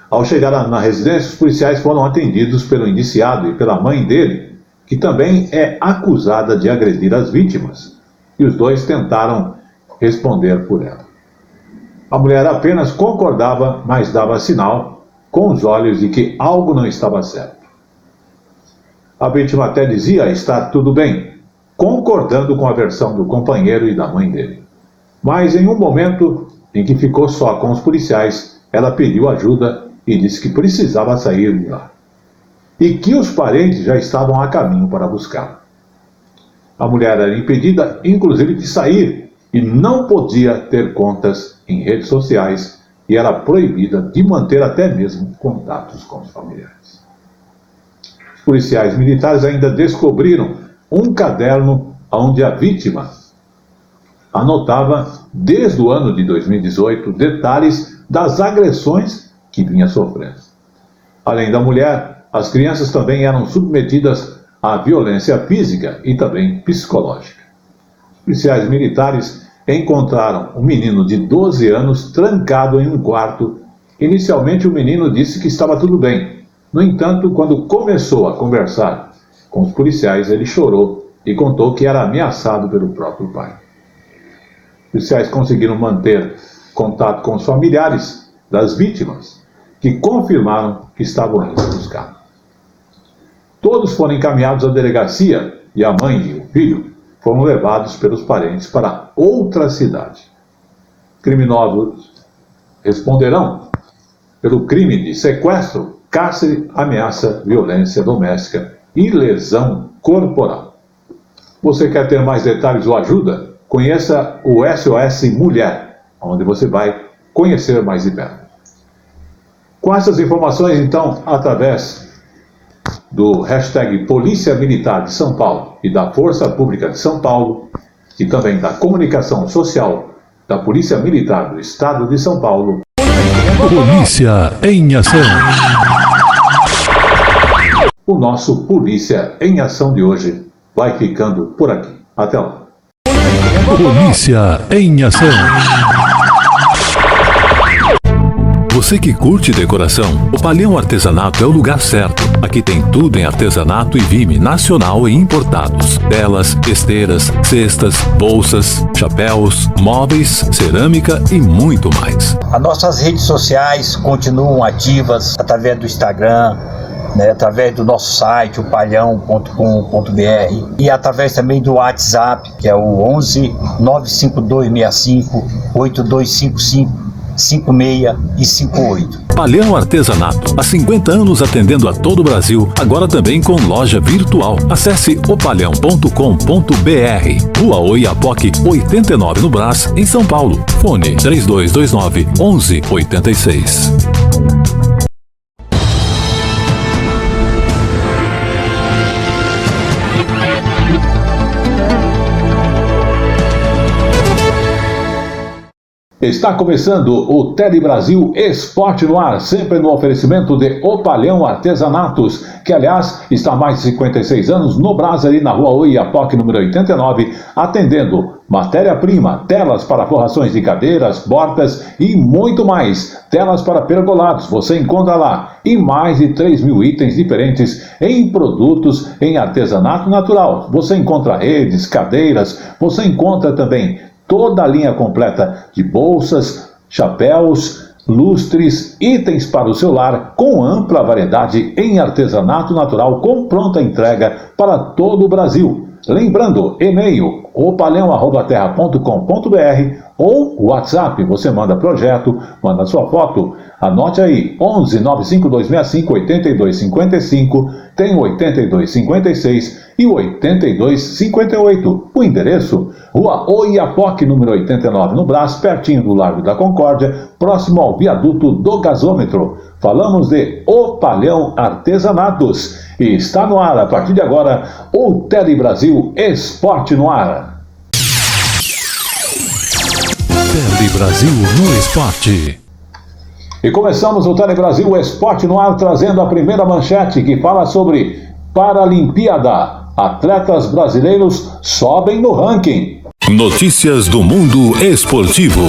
Ao chegar na residência, os policiais foram atendidos pelo indiciado e pela mãe dele, que também é acusada de agredir as vítimas, e os 2 tentaram responder por ela. A mulher apenas concordava, mas dava sinal com os olhos de que algo não estava certo. A vítima até dizia estar tudo bem, concordando com a versão do companheiro e da mãe dele. Mas em um momento em que ficou só com os policiais, ela pediu ajuda e disse que precisava sair de lá, e que os parentes já estavam a caminho para buscá-la. A mulher era impedida, inclusive, de sair e não podia ter contas em redes sociais e era proibida de manter até mesmo contatos com os familiares. Os policiais militares ainda descobriram um caderno onde a vítima anotava, desde o ano de 2018, detalhes das agressões que vinha sofrendo. Além da mulher, as crianças também eram submetidas à violência física e também psicológica. Os policiais militares encontraram um menino de 12 anos trancado em um quarto. Inicialmente o menino disse que estava tudo bem. No entanto, quando começou a conversar com os policiais, ele chorou e contou que era ameaçado pelo próprio pai. Os policiais conseguiram manter contato com os familiares das vítimas, que confirmaram que estavam indo buscar. Todos foram encaminhados à delegacia e a mãe e o filho foram levados pelos parentes para outra cidade. Criminosos responderão pelo crime de sequestro, cárcere, ameaça, violência doméstica e lesão corporal. Você quer ter mais detalhes ou ajuda? Conheça o SOS Mulher, onde você vai conhecer mais de perto. Com essas informações, então, através do hashtag Polícia Militar de São Paulo e da Força Pública de São Paulo, e também da Comunicação Social da Polícia Militar do Estado de São Paulo. Polícia em Ação. O nosso Polícia em Ação de hoje vai ficando por aqui. Até lá. Polícia em Ação. Você que curte decoração, o Palhão Artesanato é o lugar certo. Aqui tem tudo em artesanato e vime nacional e importados. Telas, esteiras, cestas, bolsas, chapéus, móveis, cerâmica e muito mais. As nossas redes sociais continuam ativas através do Instagram, através do nosso site, o palhão.com.br, e através também do WhatsApp, que é o 11 95265 8255 56 e 58. Palhão Artesanato, há 50 anos atendendo a todo o Brasil, agora também com loja virtual. Acesse opalhão.com.br. Rua Oiapoque, 89 no Brás, em São Paulo. Fone 3229 1186. Está começando o Tele Brasil Esporte no Ar, sempre no oferecimento de O Palhão Artesanatos, que aliás está há mais de 56 anos no Brás, ali na Rua Oiapoque, número 89, atendendo matéria-prima, telas para forrações de cadeiras, portas e muito mais. Telas para pergolados, você encontra lá. E mais de 3.000 itens diferentes em produtos em artesanato natural. Você encontra redes, cadeiras, você encontra também toda a linha completa de bolsas, chapéus, lustres, itens para o celular, com ampla variedade em artesanato natural, com pronta entrega para todo o Brasil. Lembrando, e-mail opalhão@terra.com.br ou WhatsApp, você manda projeto, manda sua foto, anote aí, 11 95265 8255, tem 8256 e 8258. O endereço, Rua Oiapoque, número 89, no Brás, pertinho do Largo da Concórdia, próximo ao viaduto do gasômetro. Falamos de O Palhão Artesanatos. E está no ar, a partir de agora, o Tele Brasil Esporte no Ar. Tele Brasil no Esporte. E começamos o Tele Brasil Esporte no Ar trazendo a primeira manchete que fala sobre Paralimpíada. Atletas brasileiros sobem no ranking. Notícias do mundo esportivo.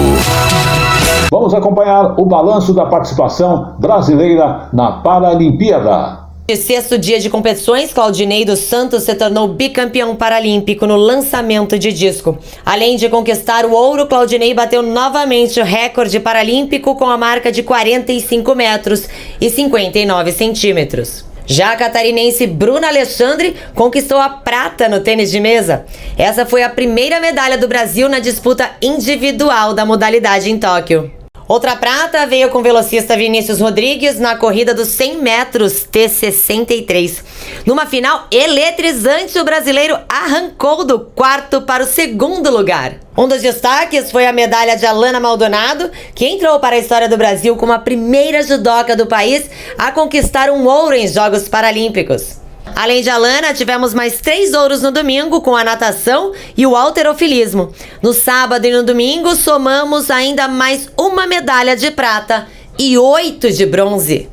Vamos acompanhar o balanço da participação brasileira na Paralimpíada. De sexto dia de competições, Claudinei dos Santos se tornou bicampeão paralímpico no lançamento de disco. Além de conquistar o ouro, Claudinei bateu novamente o recorde paralímpico com a marca de 45 metros e 59 centímetros. Já a catarinense Bruna Alexandre conquistou a prata no tênis de mesa. Essa foi a primeira medalha do Brasil na disputa individual da modalidade em Tóquio. Outra prata veio com o velocista Vinícius Rodrigues na corrida dos 100 metros T63. Numa final eletrizante, o brasileiro arrancou do quarto para o segundo lugar. Um dos destaques foi a medalha de Alana Maldonado, que entrou para a história do Brasil como a primeira judoca do país a conquistar um ouro em Jogos Paralímpicos. Além de Alana, tivemos mais 3 ouros no domingo com a natação e o halterofilismo. No sábado e no domingo, somamos ainda mais uma medalha de prata e 8 de bronze.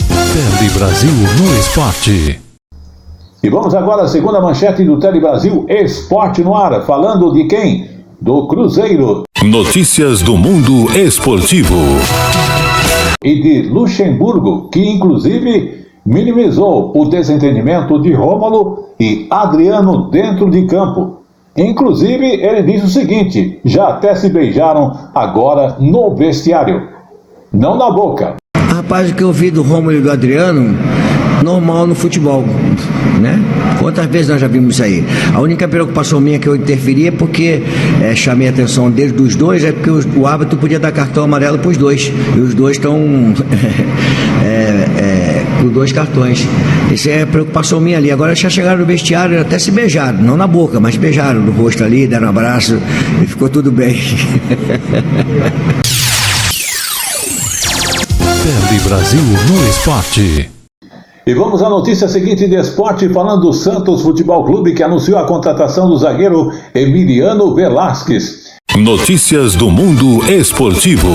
Tele Brasil no Esporte. E vamos agora à segunda manchete do Tele Brasil Esporte no ar, falando de quem? Do Cruzeiro. Notícias do mundo esportivo. E de Luxemburgo, que inclusive minimizou o desentendimento de Rômulo e Adriano dentro de campo. Inclusive, ele disse o seguinte: já até se beijaram agora no vestiário. Não na boca. Rapaz, o que eu vi do Rômulo e do Adriano, normal no futebol, né? Quantas vezes nós já vimos isso aí? A única preocupação minha que eu interferi é porque chamei a atenção deles dos dois, é porque o árbitro podia dar cartão amarelo para os dois. E os dois estão com 2 cartões. Essa é a preocupação minha ali. Agora já chegaram no vestiário, até se beijaram, não na boca, mas beijaram no rosto ali, deram um abraço e ficou tudo bem. Tele Brasil no Esporte. E vamos à notícia seguinte de esporte, falando do Santos Futebol Clube, que anunciou a contratação do zagueiro Emiliano Velasquez. Notícias do mundo esportivo.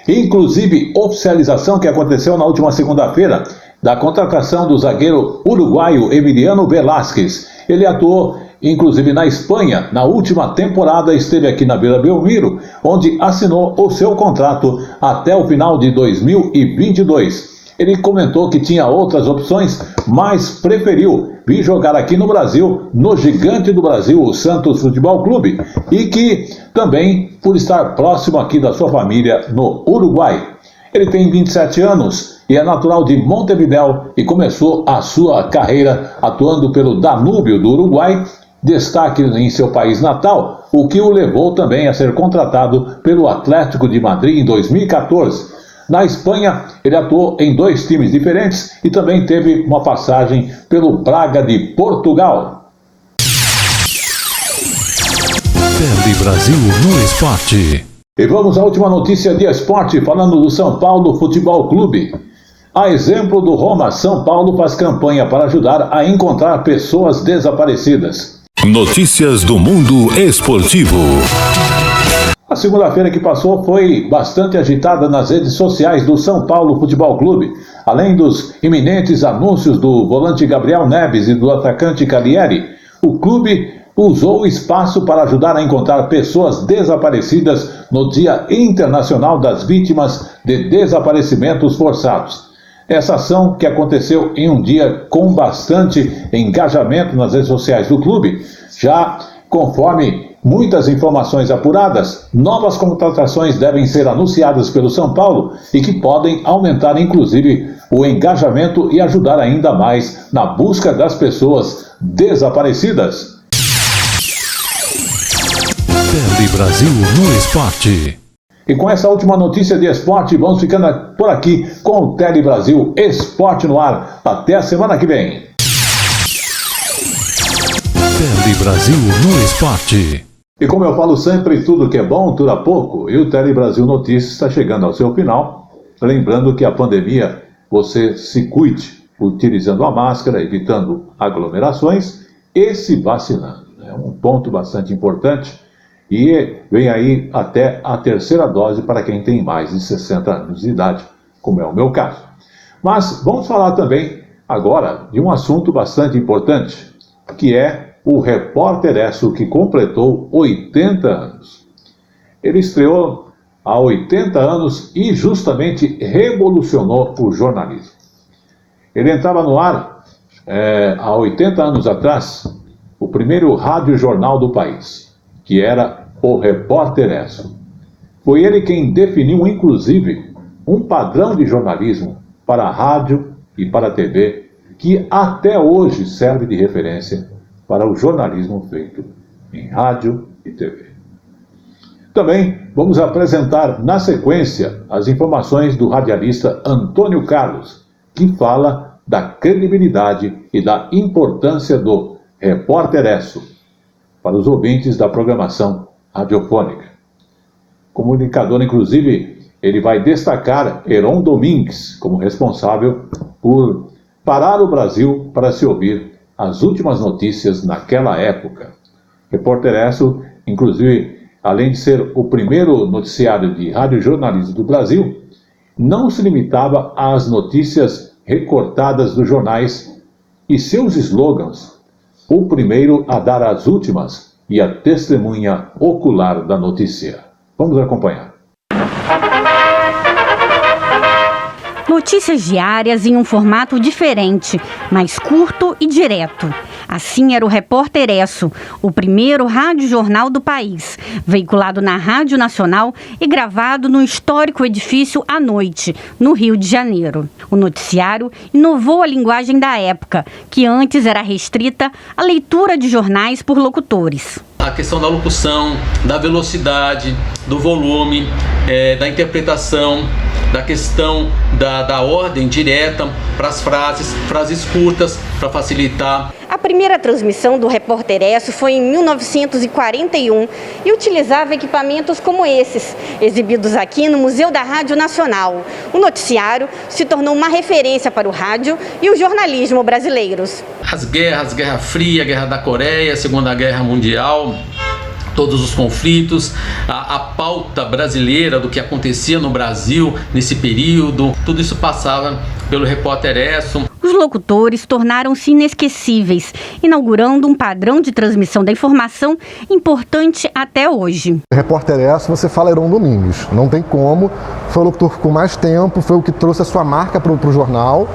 Inclusive, oficialização que aconteceu na última segunda-feira da contratação do zagueiro uruguaio Emiliano Velasquez. Ele atuou inclusive na Espanha. Na última temporada esteve aqui na Vila Belmiro, onde assinou o seu contrato até o final de 2022. Ele comentou que tinha outras opções, mas preferiu vir jogar aqui no Brasil, no gigante do Brasil, o Santos Futebol Clube, e que também por estar próximo aqui da sua família no Uruguai. Ele tem 27 anos e é natural de Montevidéu e começou a sua carreira atuando pelo Danúbio do Uruguai, destaque em seu país natal, o que o levou também a ser contratado pelo Atlético de Madrid em 2014. Na Espanha, ele atuou em 2 times diferentes e também teve uma passagem pelo Braga de Portugal. Tele Brasil no Esporte. E vamos à última notícia de esporte, falando do São Paulo Futebol Clube. A exemplo do Roma, São Paulo faz campanha para ajudar a encontrar pessoas desaparecidas. Notícias do mundo esportivo. A segunda-feira que passou foi bastante agitada nas redes sociais do São Paulo Futebol Clube. Além dos iminentes anúncios do volante Gabriel Neves e do atacante Calieri, o clube usou o espaço para ajudar a encontrar pessoas desaparecidas no Dia Internacional das Vítimas de Desaparecimentos Forçados. Essa ação, que aconteceu em um dia com bastante engajamento nas redes sociais do clube, já conforme muitas informações apuradas, novas contratações devem ser anunciadas pelo São Paulo e que podem aumentar inclusive o engajamento e ajudar ainda mais na busca das pessoas desaparecidas. Tele Brasil no Esporte. E com essa última notícia de esporte, vamos ficando por aqui com o Tele Brasil Esporte no ar. Até a semana que vem. Tele Brasil no Esporte. E como eu falo sempre, tudo que é bom dura pouco. E o Tele Brasil Notícias está chegando ao seu final. Lembrando que a pandemia, você se cuide, utilizando a máscara, evitando aglomerações e se vacinando. É um ponto bastante importante. E vem aí até a 3ª dose para quem tem mais de 60 anos de idade, como é o meu caso. Mas vamos falar também agora de um assunto bastante importante, que é o Repórter ESSO, que completou 80 anos. Ele estreou há 80 anos e justamente revolucionou o jornalismo. Ele entrava no ar há 80 anos atrás, o primeiro rádio-jornal do país, que era o Repórter ESSO. Foi ele quem definiu, inclusive, um padrão de jornalismo para a rádio e para a TV, que até hoje serve de referência para o jornalismo feito em rádio e TV. Também vamos apresentar na sequência as informações do radialista Antônio Carlos, que fala da credibilidade e da importância do Repórter-ESSO para os ouvintes da programação radiofônica. Comunicador, inclusive, ele vai destacar Heron Domingues como responsável por parar o Brasil para se ouvir as últimas notícias naquela época. Repórter-ESSO, inclusive, além de ser o primeiro noticiário de radiojornalismo do Brasil, não se limitava às notícias recortadas dos jornais e seus slogans: o primeiro a dar as últimas e a testemunha ocular da notícia. Vamos acompanhar. Notícias diárias em um formato diferente, mais curto e direto. Assim era o Repórter-ESSO, o primeiro radiojornal do país, veiculado na Rádio Nacional e gravado no histórico edifício à noite, no Rio de Janeiro. O noticiário inovou a linguagem da época, que antes era restrita à leitura de jornais por locutores. A questão da locução, da velocidade, do volume, da interpretação, da questão da ordem direta para as frases curtas, para facilitar. A primeira transmissão do Repórter-ESSO foi em 1941 e utilizava equipamentos como esses, exibidos aqui no Museu da Rádio Nacional. O noticiário se tornou uma referência para o rádio e o jornalismo brasileiros. As guerras, Guerra Fria, Guerra da Coreia, Segunda Guerra Mundial, todos os conflitos, a pauta brasileira do que acontecia no Brasil nesse período, tudo isso passava pelo Repórter-ESSO. Os locutores tornaram-se inesquecíveis, inaugurando um padrão de transmissão da informação importante até hoje. Repórter-ESSO, você fala Heron Domingues, não tem como, foi o locutor com mais tempo, foi o que trouxe a sua marca para o jornal.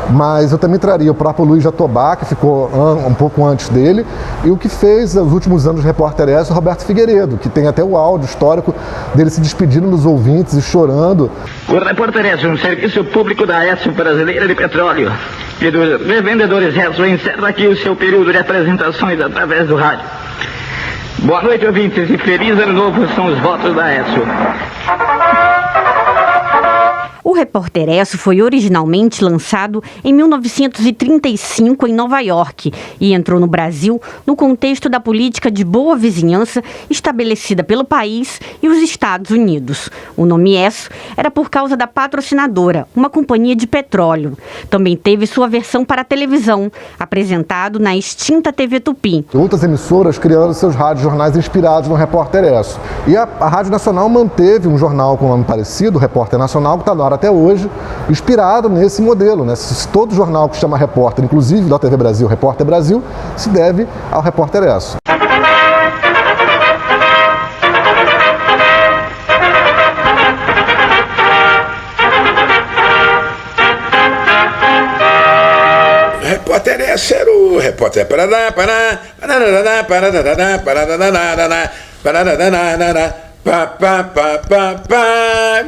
Mas eu também traria o próprio Luiz Jatobá, que ficou um pouco antes dele, e o que fez nos últimos anos de Repórter-ESSO, Roberto Figueiredo, que tem até o áudio histórico dele se despedindo dos ouvintes e chorando. O Repórter-ESSO, um serviço público da ESSO Brasileira de Petróleo e dos revendedores ESSO, encerra aqui o seu período de apresentações através do rádio. Boa noite, ouvintes, e feliz ano novo são os votos da ESSO. O Repórter-ESSO foi originalmente lançado em 1935 em Nova York e entrou no Brasil no contexto da política de boa vizinhança estabelecida pelo país e os Estados Unidos. O nome ESSO era por causa da patrocinadora, uma companhia de petróleo. Também teve sua versão para a televisão, apresentado na extinta TV Tupi. Outras emissoras criaram seus rádios-jornais inspirados no Repórter-ESSO. E a Rádio Nacional manteve um jornal com nome parecido, o Repórter Nacional, que está no ar até hoje, inspirado nesse modelo, né? Todo jornal que se chama Repórter, inclusive da TV Brasil, Repórter Brasil, se deve ao Repórter-ESSO. Repórter-ESSO era o Repórter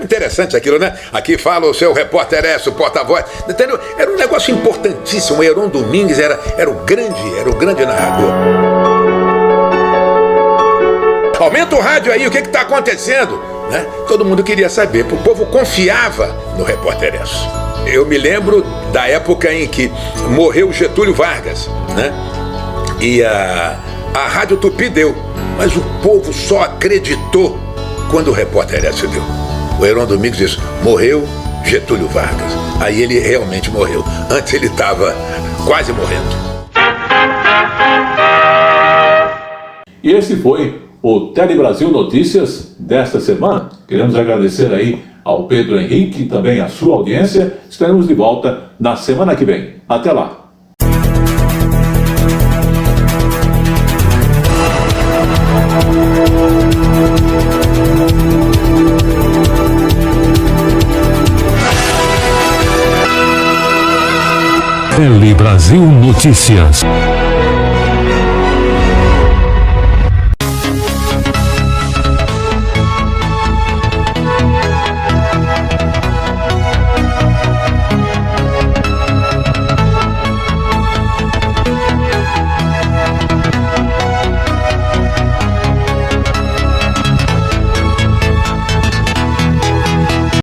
interessante aquilo, né? Aqui fala o seu Repórter-ESSO, porta-voz. Entendeu? Era um negócio importantíssimo. O Heron Domingues era o grande narrador. Aumenta o rádio aí, o que está acontecendo? Né? Todo mundo queria saber. O povo confiava no Repórter-ESSO. Eu me lembro da época em que morreu Getúlio Vargas, né? E a Rádio Tupi deu. Mas o povo só acreditou quando o Repórter-ESSO deu. O Heron Domingues disse, morreu Getúlio Vargas. Aí ele realmente morreu. Antes ele estava quase morrendo. E esse foi o Tele Brasil Notícias desta semana. Queremos agradecer aí ao Pedro Henrique e também a sua audiência. Estaremos de volta na semana que vem. Até lá. Tele Brasil Notícias.